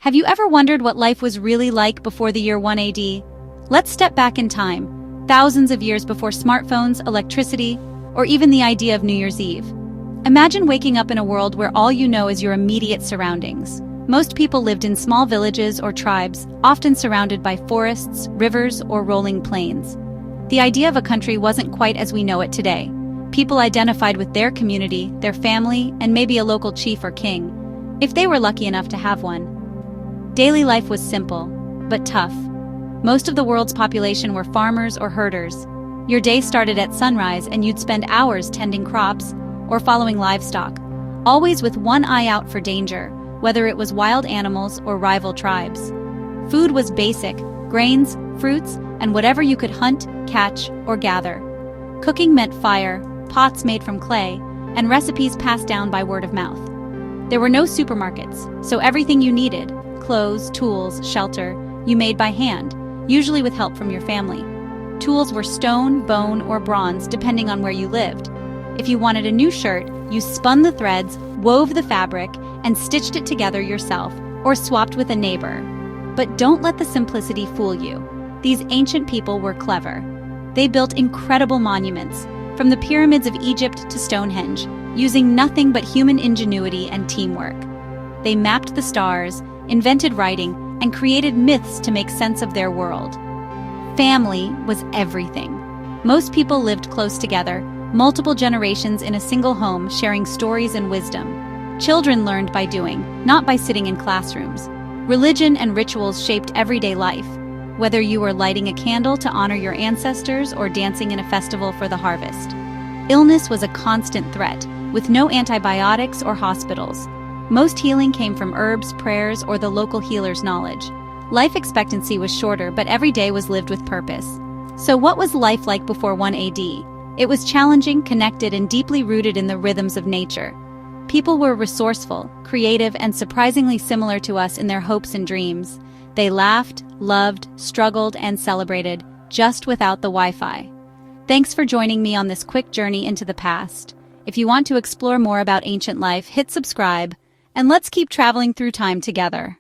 Have you ever wondered what life was really like before the year 1 AD? Let's step back in time, thousands of years before smartphones, electricity, or even the idea of New Year's Eve. Imagine waking up in a world where all you know is your immediate surroundings. Most people lived in small villages or tribes, often surrounded by forests, rivers, or rolling plains. The idea of a country wasn't quite as we know it today. People identified with their community, their family, and maybe a local chief or king, if they were lucky enough to have one. Daily life was simple, but tough. Most of the world's population were farmers or herders. Your day started at sunrise and you'd spend hours tending crops or following livestock, always with one eye out for danger, whether it was wild animals or rival tribes. Food was basic: grains, fruits, and whatever you could hunt, catch, or gather. Cooking meant fire, pots made from clay, and recipes passed down by word of mouth. There were no supermarkets, so everything you needed, clothes, tools, shelter, you made by hand, usually with help from your family. Tools were stone, bone, or bronze, depending on where you lived. If you wanted a new shirt, you spun the threads, wove the fabric, and stitched it together yourself, or swapped with a neighbor. But don't let the simplicity fool you. These ancient people were clever. They built incredible monuments, from the pyramids of Egypt to Stonehenge, using nothing but human ingenuity and teamwork. They mapped the stars, invented writing, and created myths to make sense of their world. Family was everything. Most people lived close together, multiple generations in a single home, sharing stories and wisdom. Children learned by doing, not by sitting in classrooms. Religion and rituals shaped everyday life, whether you were lighting a candle to honor your ancestors or dancing in a festival for the harvest. Illness was a constant threat, with no antibiotics or hospitals. Most healing came from herbs, prayers, or the local healer's knowledge. Life expectancy was shorter, but every day was lived with purpose. So what was life like before 1 AD? It was challenging, connected, and deeply rooted in the rhythms of nature. People were resourceful, creative, and surprisingly similar to us in their hopes and dreams. They laughed, loved, struggled, and celebrated, just without the Wi-Fi. Thanks for joining me on this quick journey into the past. If you want to explore more about ancient life, hit subscribe, and let's keep traveling through time together.